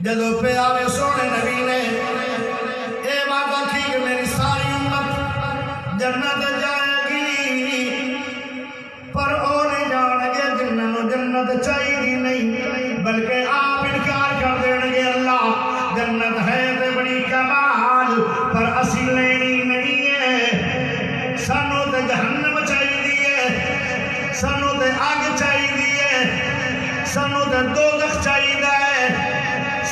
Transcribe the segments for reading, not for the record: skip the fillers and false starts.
جدو پیارے سونے نبی نے اے بات آکھی کہ میری ساری امت جنت جائے گی، پر او نہیں جان گے جنہوں جنت چاہیے نہیں، بلکہ آپ انکار کر دیں گے اللہ جنت ہے تے بڑی کمال پر اسی لینی نہیں ہے، سانو تے جہنم چاہیے، سانو تے آگ چاہیے، سانو تے دوزخ چاہیے،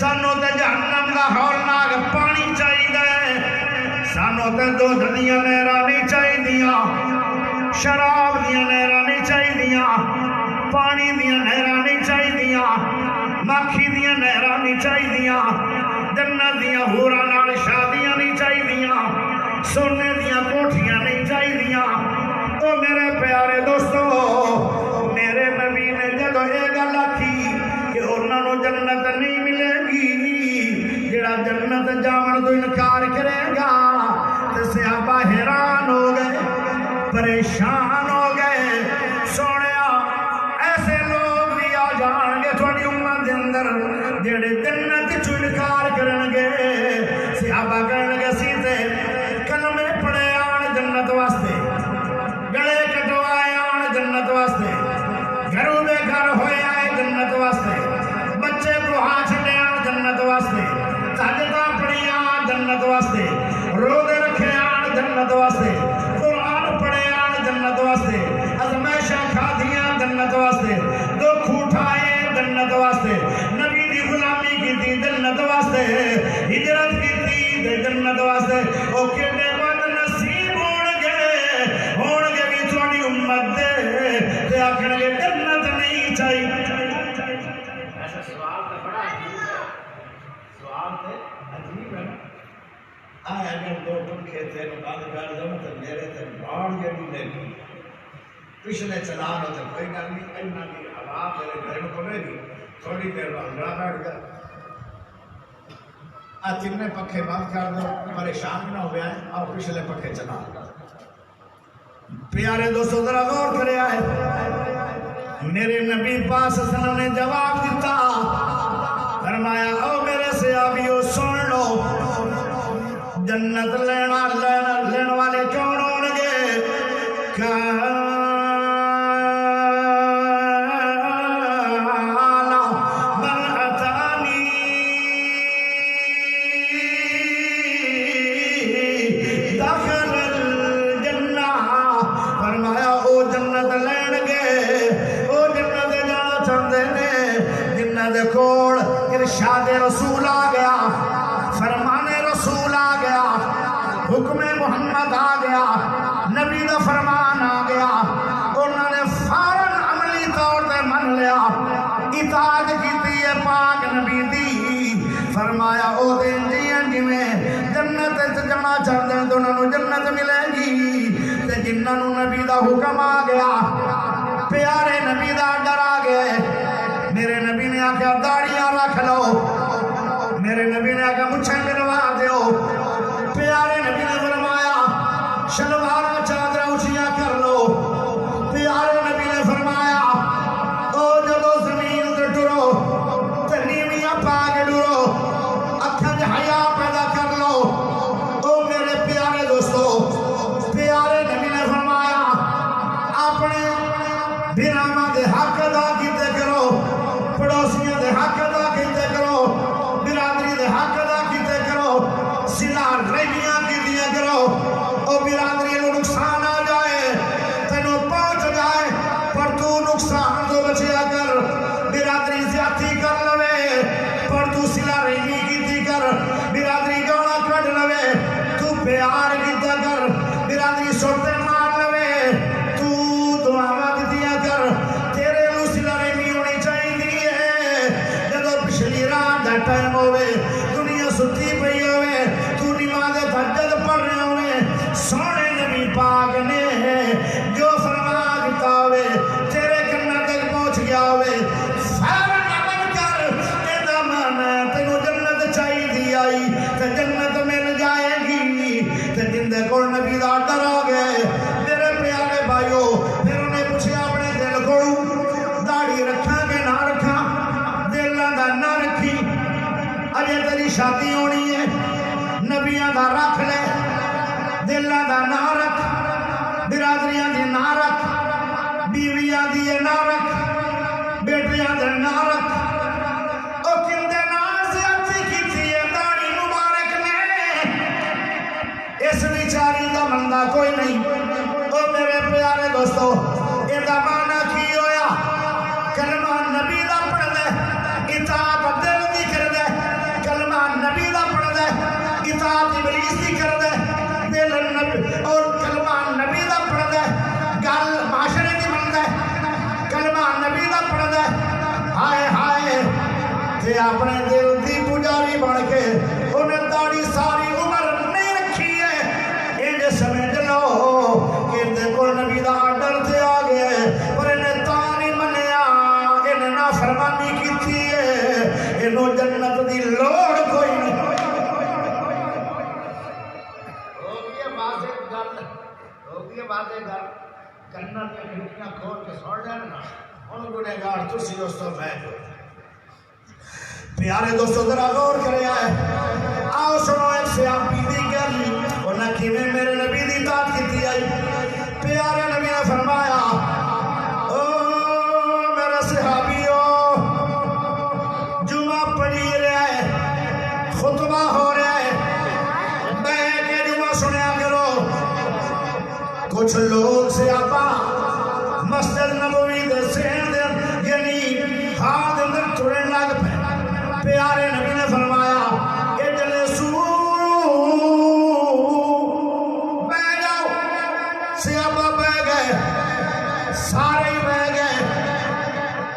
سانو تے جہنم دا ہولناک پانی چاہیے، سانو تے دوزخ دیاں نہراں نہیں چاہیے، شراب دیاں نہراں نہیں چاہیے، پانی دیاں نہراں نہیں چاہیے، مکھی دیاں نہراں نہیں چاہیے، جنت دیاں حوراں نال شادیاں نہیں چاہیے، سونے دیاں کوٹھیاں نہیں چاہیے۔ او میرے پیارے دوستو، میرے نبی نے جدو یہ گل آکھی کہ انہاں نوں جنت نہیں ملے گی، جڑا جنت جاون تو انکار کرے گا، تے صحابہ حیران ہو گئے، پریشان ہو گئے۔ سونیا ایسے لوگ بھی آ جان گے تھوڑی امت دے اندر جڑے جنت چوں انکار کرن گے، صحابہ کہن گے سی تے کلمے پڑھے آن جنت واسطے، گلے کٹوائے آن جنت واسطے، گھروں دے گھر ہوئے آئے جنت واسطے، بچے کو ہاتھ لے آن جنت واسطے، تہجداں پڑھی آن جنت واسطے، روزے رکھے آن جنت واسطے، قرآن پڑھے آن جنت واسطے، ازمائشاں کھادیاں جنت واسطے، دکھ اٹھائے جنت واسطے، نبی دی غلامی کیتی جنت واسطے، ہجرت کیتی جنت واسطے۔ او کیڑے بد نصیب ہون گے بھی تھوڑی امت دے تے آکھن گے جنت نہیں چاہیے۔ ایسا سوال تو بڑا عجیب ہے، سوال تو عجیب ہے۔ آئے اگر دو پنکھے تھے بند کر دوں تو میرے تے باڑ جڑی لگی، پچھلے چلان ہوتے کوئی گل نہیں، اینا کی ہوا میرے گھر میں پڑے گی، تھوڑی دیر بعد گڑا بیٹھ گیا۔ تینے پکھے بند کر دو، پریشان نہ ہو گیا ہے، اور پچھلے پکھے چلا۔ پیارے دوستو ذرا غور کرے آئے، میرے نبی پاک صلی اللہ علیہ وسلم نے جواب دیتا، فرمایا او میرے صحابیوں سن لو، جنت لین والے کون ہون گے؟ کول ارشاد رسول آ گیا، فرمان رسول آ گیا، حکم محمد آ گیا، نبی دا فرمان آ گیا، انہوں نے فوراً عملی طور پہ من لیا، اطاعت کیتی ہے پاک نبی دی۔ فرمایا او دن جیئن جی میں جنت جمع چاہتے ہیں تو انہوں نے جنت ملے گی، تے جنہوں نبی دا حکم آ گیا، پیارے نبی دا ڈر آ گئے۔ میرے نبی نے آکھا داڑیاں رکھ لو، میرے نبی نے آکھا مچھیں گروا دیو، پیارے نبی نے فرمایا شلوارا چادرہ اچھیاں کر لو، پیارے نبی نے فرمایا او جدو زمین تے ٹرو تے نیویاں پا کے ڈرو، اکھاں حیا پیدا کر لو۔ او میرے پیارے دوستو، پیارے نبی نے فرمایا اپنے بھراواں دے حق ادا کیتے کرو، پڑوسیاں دے حق ادا کیتے کرو، برادری دے حق ادا کیتے کرو، صلہ رحمیاں کیتیاں کرو۔ او برادری نو نقصان آ جائے، تینوں پہنچ جائے، پر تو نقصان تو بچیا کر، برادری زیادتی کر لوے پر تو صلہ رحمی کیتی کر، برادری گوڑا کٹ لوے تو پیار کیتا کر، برادری سوٹے مار لوے تو دعاواں دتیاں کر، تیرے نو صلہ رحمی ہونی چاہیے۔ جدو پچھلی رات دا ٹائم ہوئے، دنیا ستی پئی ہوئے، تو نماز تہجد پڑھ رہے ہوئے، سونے نبی پاک نے جو فرما دیتا ہوئے تیرے کناں تک پہنچ گیا ہوئے، فوراً عمل کر، اے مانا تینوں جنت چاہیے آئی تے جنت مل جائے گی، تے جن دے کول نبی دا ڈر آ گئے۔ میرے پیارے بھائیو، پھر انہیں پوچھا اپنے دل کو داڑھی رکھاں کہ نہ رکھاں، دل دا نہ رکھی، شادی ہونی ہے نبیاں دا رکھ لے دلاں دا نا رکھ برادریاں دی نا رکھ بیویاں دی نا رکھ بیٹیاں دے نا رکھ او کندے نال زیادتی کیتی ہے داڑھی مبارک نے اس بیچاری دا بندہ کوئی نہیں او میرے پیارے دوستو ایندا معنی کی ہویا کلمہ نبی دا پڑھ دے اطاعت دل دی کر دے کلمہ نبی دا پڑھ دے اطاعت ابلیس دی کر دے دل نبی اور کلمہ نبی دا پڑھ دے گل معاشرے دی بن دے کلمہ نبی دا پڑھ دے ہائے ہائے تے اپنے دل دی پجاری بن کے انہیں داڑھی ساری عمر نہیں رکھی ہے انہیں سمجھ لو کہ دیکھو نبی دا آرڈر تے آ گئے پر انہیں تانی منیا انہیں نافرمانی کی تھی ہے انہوں جنت دی لوڑ کوئی نہیں ہوگی باتیں گل جنت کی کھڑکیاں کھول کے سوڑ لینا ان گنہگار تسی دوستو میں پیارے دوستو ذرا غور کرے آئے آؤ سنو ایک صحابی دی گل انہاں کیویں میرے نبی دی اطاعت کیتی آئی پیارے نبی نے فرمایا او میرے صحابیو جمعہ پڑھی رہا ہے خطبہ ہو رہا ہے بیٹھ کے جمعہ سنیا کرو کچھ لوگ صحابہ مسجد نبوی دے سین دے یعنی ہاتھ اندر ٹرن لگ پے پیارے نبی نے فرمایا اجلسو بہ جاؤ صحابہ بہ گئے سارے ہی بہ گئے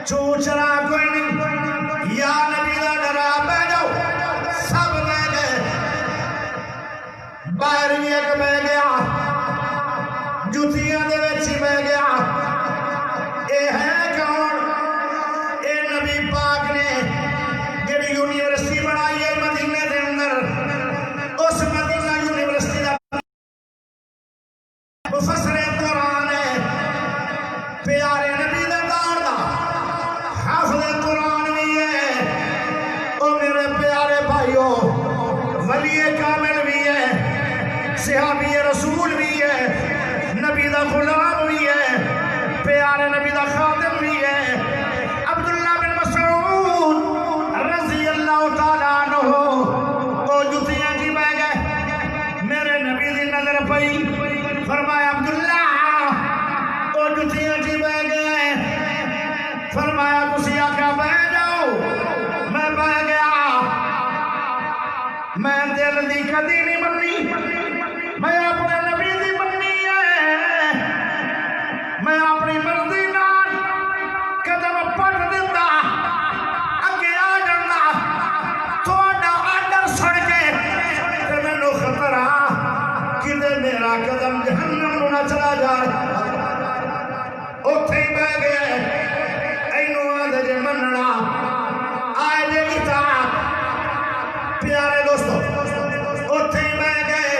چوچرا کوئی نہیں یا نبی دا ڈرا بہ جاؤ سب بہ گئے باہر بھی ایک بہ گیا جوتیاں دے وچ بہ گیا اے ہے کون اے نبی پاک نے جڑی یونیورسٹی بنائی ہے مدینے دے اندر اس مدینہ یونیورسٹی دا مفسر قرآن ہے پیارے نبی دے دار دا حافظ قرآن بھی ہے او میرے پیارے بھائیو ولی کامل بھی ہے صحابی رسول بھی ہے نبی دا غلام بھی ہے پیارے نبی دا خادم بھی ہے عبداللہ بن مسعود رضی اللہ تعالیٰ عنہ او جتیاں جی بہ گئے میرے نبی دی نظر پئی فرمایا عبداللہ او جتیاں جی بہ گئے فرمایا تسی آکھا بہ جاؤ میں بہ گیا میں دل دی کدی نہیں منی میں اپنے نبی دی منی ہے میں اپنی مرضی نال قدم پٹ دیتا اگے آ جانا تھوڑا آرڈر سن کے تے مینوں خطرہ کدے میرا قدم جہنم نو نہ چلا جائے اوتھے ہی بہ گئے اینوں آدھے جے مننا آئے جے اطاعت پیارے دوستو اوتھے ہی بہ گئے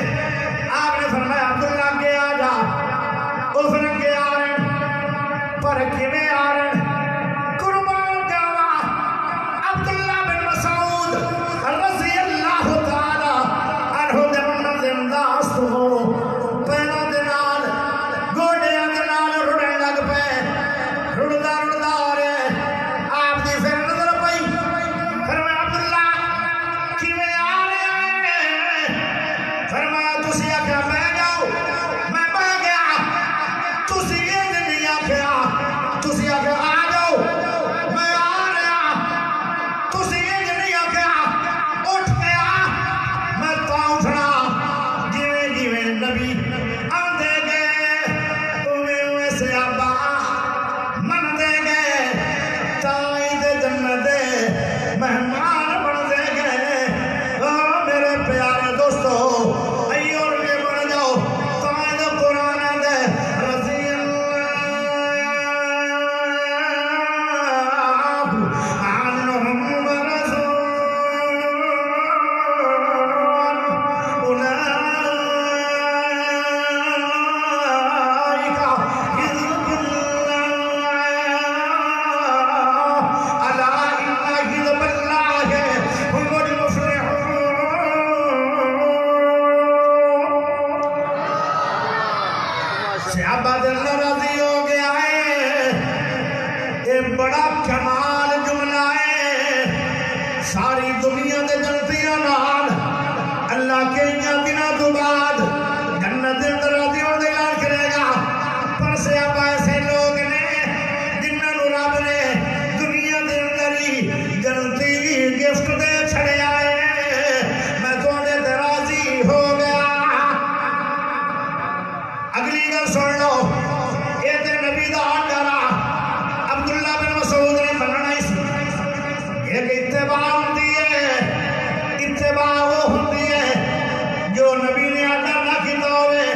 کئی دنوں تو بعد جنت دے اندر راضی ہونے دا اعلان کرے گا پر سیاپا ایسے لوگ نے جنہاں نوں رب نے دنیا دے اندر ہی جنتی گفٹ دے چھڑیا ہے میں تواڈے تے راضی ہو گیا اگلی گل سن لو یہ تے نبی دا ڈرا عبداللہ بن مسعود نے مننا ہی سی ایک اتباع ہوندی ہے اتباع وہ ہوندی ہے جو نبی نے آڈر نہ کیتا ہوئے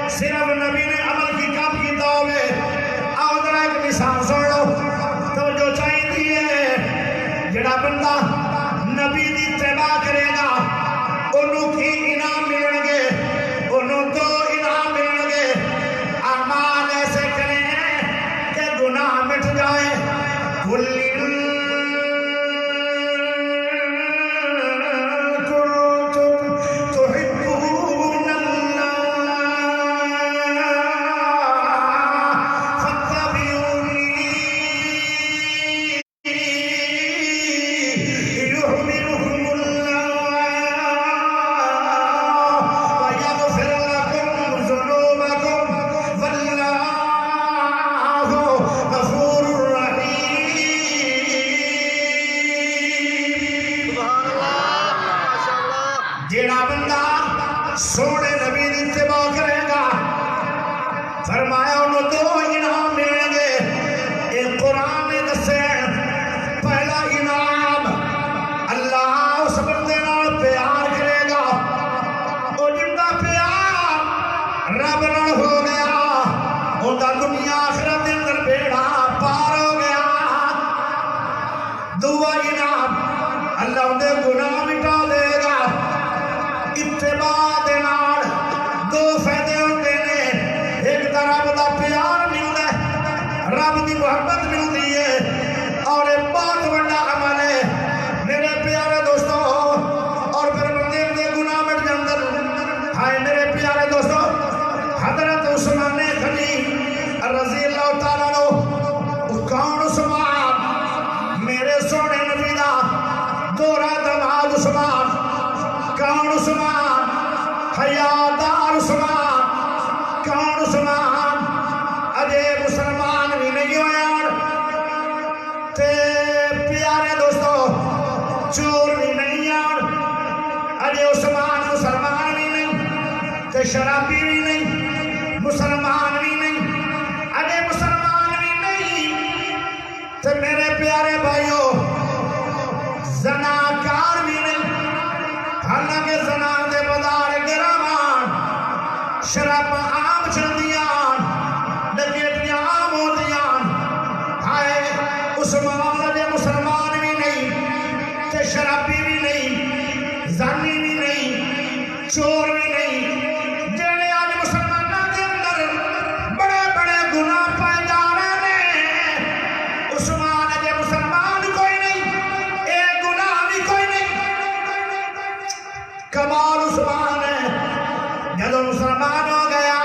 صرف نبی نے عمل کی کام کیتا ہوئے آؤ ذرا ایک مثال سن لو تو جو چاہیے ہے جڑا بندہ نبی دی اتباع کرے گا انہوں کی انعام ملن گے انہوں دو انعام ملن گے اعمال ایسے کریں کہ گناہ مٹ جائے جیڑا بندہ سونے نبی دی اتباع کرے گا فرمایا انہوں دو انعام ملیں گے ایک قرآن نے دسے پہلا انعام اللہ اس بندے نال پیار کرے گا اور جن دا پیار رب نال ہو گیا ان دا دنیا آخرت دے اندر بیڑا پار ہو گیا دعا انعام اللہ ان دے گناہ مٹا دے گا اتباع دے نال دو فائدے ہوندے نے ایک تا رب دا پیار ملدا ہے رب دی محبت ملدی ہے اور ایک بہت بڑا عمل ہے میرے پیارے دوستو اور پھر بندے دے گناہ مٹ جاندے ہائے میرے پیارے دوستو حضرت عثمان غنی رضی اللہ تعالیٰ عنہ کون عثمان میرے سونے نبی دا دورہ دماد عثمان کون عثمان حیادار عثمان کون عثمان اجے مسلمان بھی نہیں ہویا تے پیارے دوستو چور بھی نہیں آن اجے عثمان مسلمان بھی نہیں تے شرابی بھی نہیں مسلمان بھی نہیں اجے مسلمان بھی نہیں تے میرے پیارے بھائیو زناکار بھی نہیں حالانکہ زنا دے بدار گرامان شراب عام چلدیاں ڈکیٹیاں عام ہوندیاں ہائے عثمان دے مسلمان بھی نہیں تے شرابی بھی نہیں زانی بھی نہیں چور بھی نہیں جڑے آج مسلمانوں دے اندر بڑے بڑے گناہ پائے جا رہے ہیں عثمان دے مسلمان کوئی نہیں ایک گناہ بھی کوئی نہیں کمال عثمان ہے جب مسلمان ہو گیا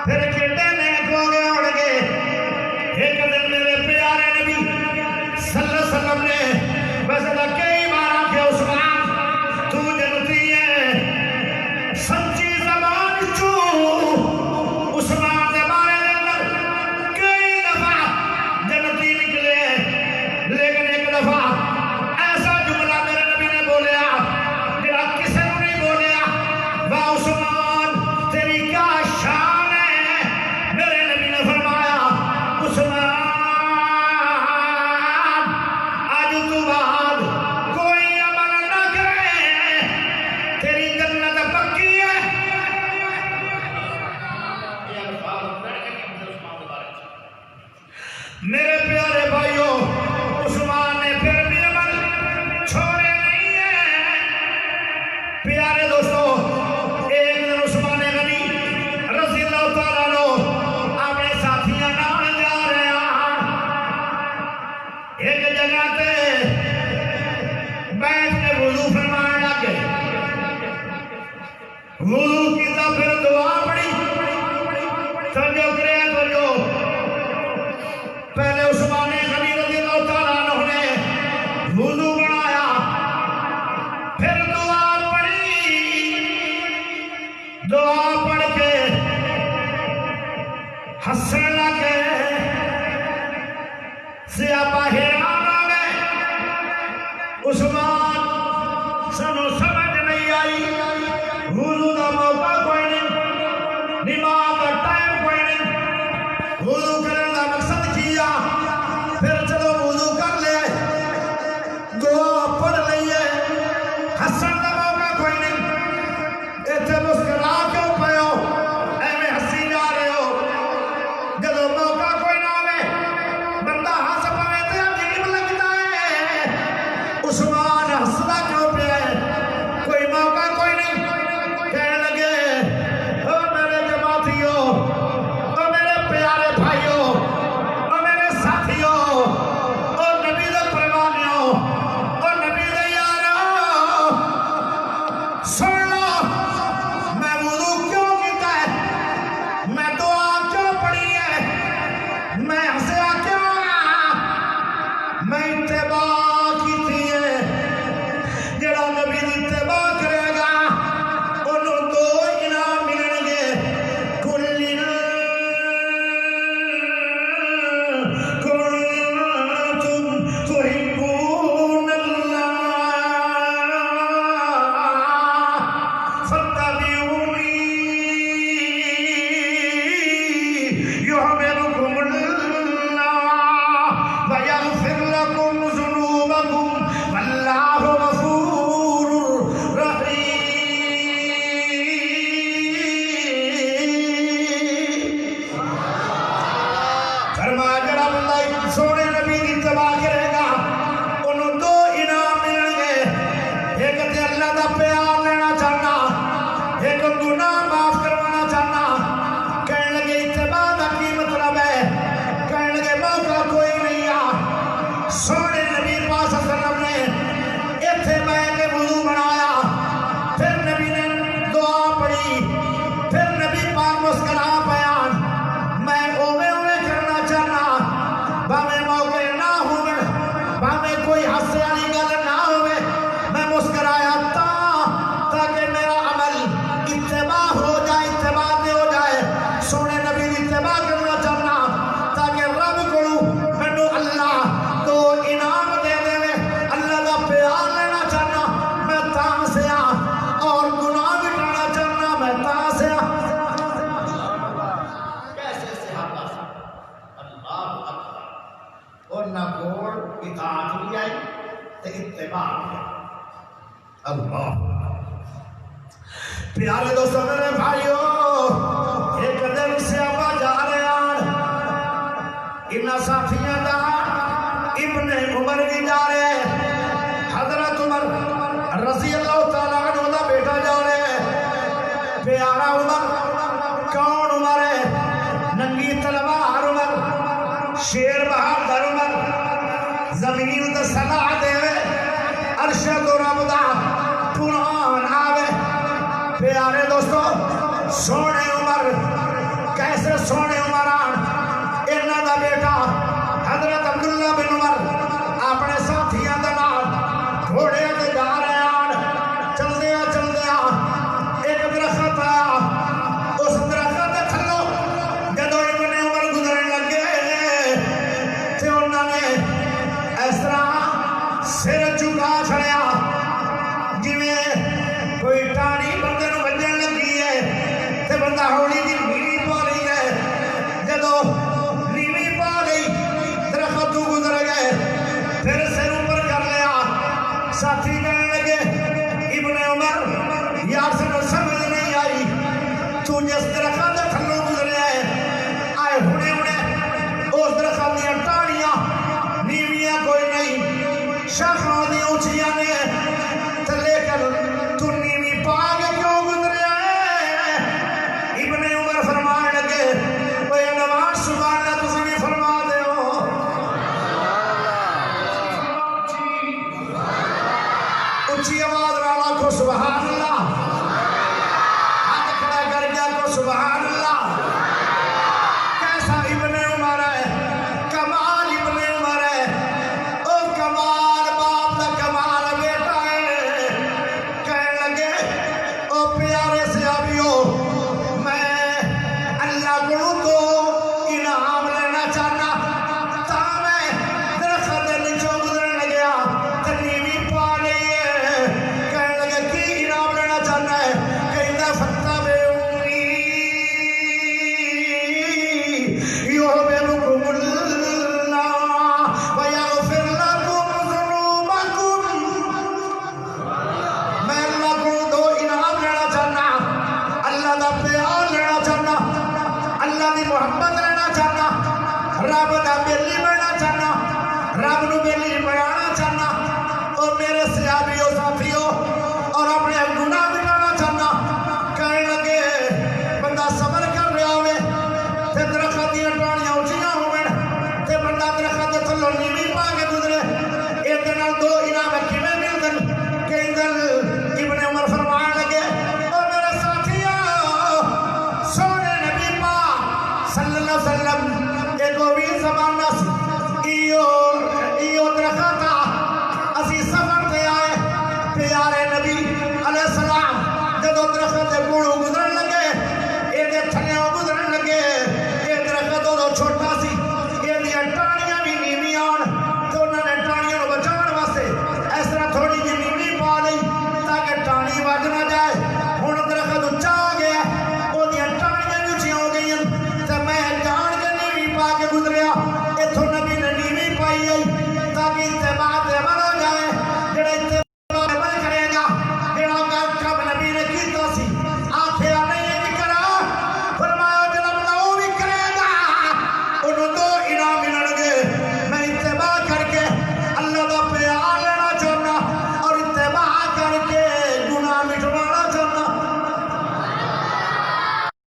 پھر کھڑے نیک ہو گئے اڑ گئے ایک دن میرے پیارے نبی صلی اللہ علیہ وسلم نے ویسے تو کئی بار آکھے عثمان تو جنتی ہے سچی زبان چو عثمان دے بارے دے اندر کئی دفعہ جنتی نکلے لیکن ایک دفعہ ایسا جملہ میرے نبی نے بولیا کسے نے نہیں بولیا واہ عثمان تیری کیا شان ہے میرے نبی نے فرمایا عثمان آج تو بعد کوئی عمل نہ کرے تیری جنت پکی ہے میرے پیارے بھائیوں عثمان نے پھر بھی عمل چھوڑے نہیں ہیں پیارے دوستو ایک دن عثمان غنی رضی اللہ تعالیٰ عنہ اپنے ساتھیاں نال جا رہے ہیں ایک جگہ تے آئی تے اتباع کیا اللہ پیارے دوستوں میرے بھائیو ایک دن سیابا جا رہے ہیں انہا ساتھیاں دا ابن عمر بھی جا رہے ہیں حضرت عمر رضی اللہ تعالیٰ عنہ دا بیٹا جا رہے ہیں پیارا عمر کون عمر ہے ننگی تلوار عمر شیر بہادر عمر زمین دا صلاح دے ارشد و رب دا قرآن آوے پیارے دوستو سونے عمر کیسے سونے عمران انہاں دا بیٹا حضرت عبداللہ بن عمر اپنے ساتھیاں دے نال گھوڑے تے جا رہے ہیں چلدیا ایک درخت آیا اس درخت دے تھلوں جدوں ابن عمر گزرن لگے تے انہاں نے اس طرح سر جھکا چھڑیا جویں کوئی ٹانی بندے نوں وجن لگی ہے تے بندہ ہولی دی نیوی پا لئی ہے جدوں نیوی پا لئی درخت تو گزر گئے پھر سر اوپر کر لیا ساتھی کہنے لگے ابن عمر یار سے سمجھ نہیں آئی تو جس درخت دے تھلوں گزرے آئے ہونے اس درخت دیا ٹانیاں نیویاں کوئی نہیں شاخاں دی اونچیاں نے تے لے کر تو نیوی پا کے کیوں گزرے ابن عمر فرمان لگے وہ نواز سبحان اللہ تسی بھی فرما دے ہو اونچی آواز والا کو سبحان اللہ ہاتھ کھڑا کر گیا کو سبحان اللہ